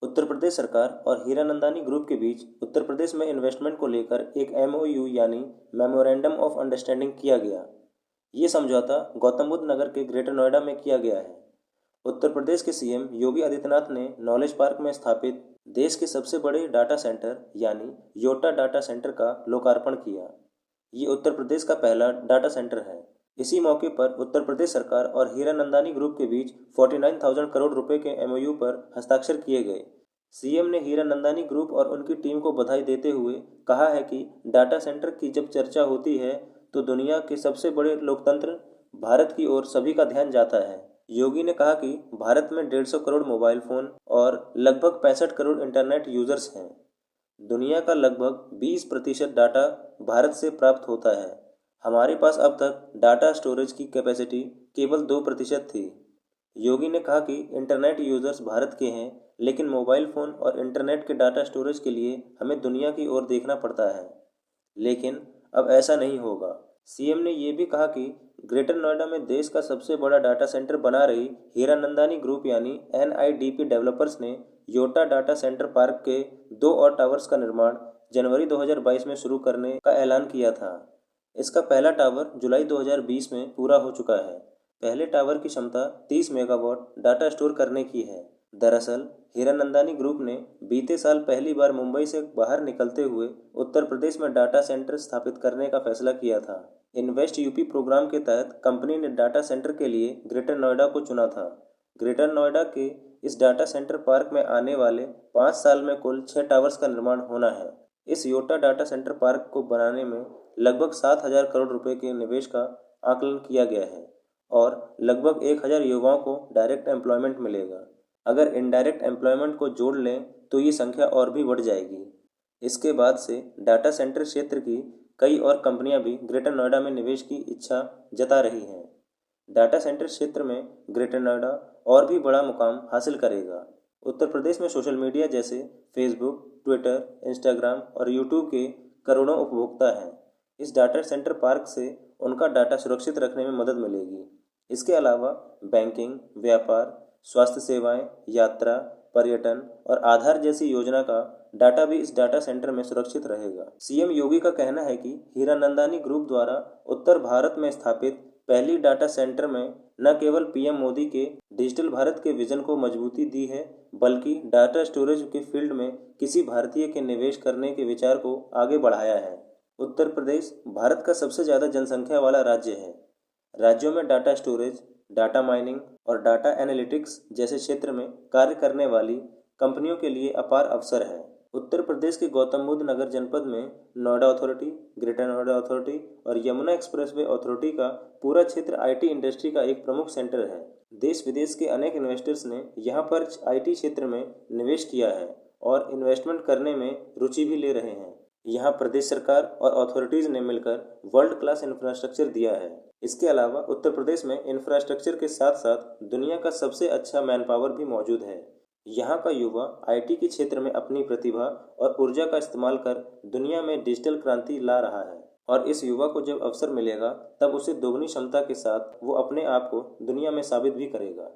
उत्तर प्रदेश सरकार और हीरानंदानी ग्रुप के बीच उत्तर प्रदेश में इन्वेस्टमेंट को लेकर एक एमओयू यानी मेमोरेंडम ऑफ अंडरस्टैंडिंग किया गया। ये समझौता गौतम बुद्ध नगर के ग्रेटर नोएडा में किया गया है। उत्तर प्रदेश के सीएम योगी आदित्यनाथ ने नॉलेज पार्क में स्थापित देश के सबसे बड़े डाटा सेंटर यानी योटा डाटा सेंटर का लोकार्पण किया। ये उत्तर प्रदेश का पहला डाटा सेंटर है। इसी मौके पर उत्तर प्रदेश सरकार और हीरानंदानी ग्रुप के बीच 49,000 करोड़ रुपए के एमओयू पर हस्ताक्षर किए गए। सीएम ने हीरानंदानी ग्रुप और उनकी टीम को बधाई देते हुए कहा है कि डाटा सेंटर की जब चर्चा होती है तो दुनिया के सबसे बड़े लोकतंत्र भारत की ओर सभी का ध्यान जाता है। योगी ने कहा कि भारत में 150 करोड़ मोबाइल फोन और लगभग 65 करोड़ इंटरनेट यूजर्स हैं। दुनिया का लगभग 20% डाटा भारत से प्राप्त होता है। हमारे पास अब तक डाटा स्टोरेज की कैपेसिटी केवल 2% थी। योगी ने कहा कि इंटरनेट यूजर्स भारत के हैं, लेकिन मोबाइल फ़ोन और इंटरनेट के डाटा स्टोरेज के लिए हमें दुनिया की ओर देखना पड़ता है। लेकिन अब ऐसा नहीं होगा। सीएम ने ये भी कहा कि ग्रेटर नोएडा में देश का सबसे बड़ा डाटा सेंटर बना रही हीरानंदानी ग्रुप यानी एनआईडीपी डेवलपर्स ने योटा डाटा सेंटर पार्क के 2 और टावर्स का निर्माण जनवरी 2022 में शुरू करने का ऐलान किया था। इसका पहला टावर जुलाई 2020 में पूरा हो चुका है। पहले टावर की क्षमता 30 मेगावाट डाटा स्टोर करने की है। दरअसल हीरानंदानी ग्रुप ने बीते साल पहली बार मुंबई से बाहर निकलते हुए उत्तर प्रदेश में डाटा सेंटर स्थापित करने का फैसला किया था। इन्वेस्ट यूपी प्रोग्राम के तहत कंपनी ने डाटा सेंटर के लिए ग्रेटर नोएडा को चुना था। ग्रेटर नोएडा के इस डाटा सेंटर पार्क में आने वाले 5 साल में कुल 6 टावर्स का निर्माण होना है। इस योटा डाटा सेंटर पार्क को बनाने में लगभग 7,000 करोड़ रुपए के निवेश का आकलन किया गया है और लगभग 1,000 युवाओं को डायरेक्ट एम्प्लॉयमेंट मिलेगा। अगर इनडायरेक्ट एम्प्लॉयमेंट को जोड़ लें तो ये संख्या और भी बढ़ जाएगी। इसके बाद से डाटा सेंटर क्षेत्र की कई और कंपनियां भी ग्रेटर नोएडा में निवेश की इच्छा जता रही हैं। डाटा सेंटर क्षेत्र में ग्रेटर नोएडा और भी बड़ा मुकाम हासिल करेगा। उत्तर प्रदेश में सोशल मीडिया जैसे फेसबुक, ट्विटर, इंस्टाग्राम और यूट्यूब के करोड़ों उपभोक्ता हैं। इस डाटा सेंटर पार्क से उनका डाटा सुरक्षित रखने में मदद मिलेगी। इसके अलावा बैंकिंग, व्यापार, स्वास्थ्य सेवाएं, यात्रा, पर्यटन और आधार जैसी योजना का डाटा भी इस डाटा सेंटर में सुरक्षित रहेगा। सीएम योगी का कहना है कि हीरानंदानी ग्रुप द्वारा उत्तर भारत में स्थापित पहली डाटा सेंटर में न केवल पीएम मोदी के डिजिटल भारत के विजन को मजबूती दी है, बल्कि डाटा स्टोरेज के फील्ड में किसी भारतीय के निवेश करने के विचार को आगे बढ़ाया है। उत्तर प्रदेश भारत का सबसे ज़्यादा जनसंख्या वाला राज्य है। राज्यों में डाटा स्टोरेज, डाटा माइनिंग और डाटा एनालिटिक्स जैसे क्षेत्र में कार्य करने वाली कंपनियों के लिए अपार अवसर है। उत्तर प्रदेश के गौतम बुद्ध नगर जनपद में Noida authority, greater Noida authority और यमुना एक्सप्रेसवे अथॉरिटी का पूरा क्षेत्र आईटी इंडस्ट्री का एक प्रमुख सेंटर है। देश विदेश के अनेक इन्वेस्टर्स ने यहाँ पर आईटी क्षेत्र में निवेश किया है और इन्वेस्टमेंट करने में रुचि भी ले रहे हैं। यहाँ प्रदेश सरकार और अथॉरिटीज़ ने मिलकर वर्ल्ड क्लास इंफ्रास्ट्रक्चर दिया है। इसके अलावा उत्तर प्रदेश में इंफ्रास्ट्रक्चर के साथ साथ दुनिया का सबसे अच्छा मैन पावर भी मौजूद है। यहाँ का युवा आईटी के क्षेत्र में अपनी प्रतिभा और ऊर्जा का इस्तेमाल कर दुनिया में डिजिटल क्रांति ला रहा है और इस युवा को जब अवसर मिलेगा तब उसे दोगुनी क्षमता के साथ वो अपने आप को दुनिया में साबित भी करेगा।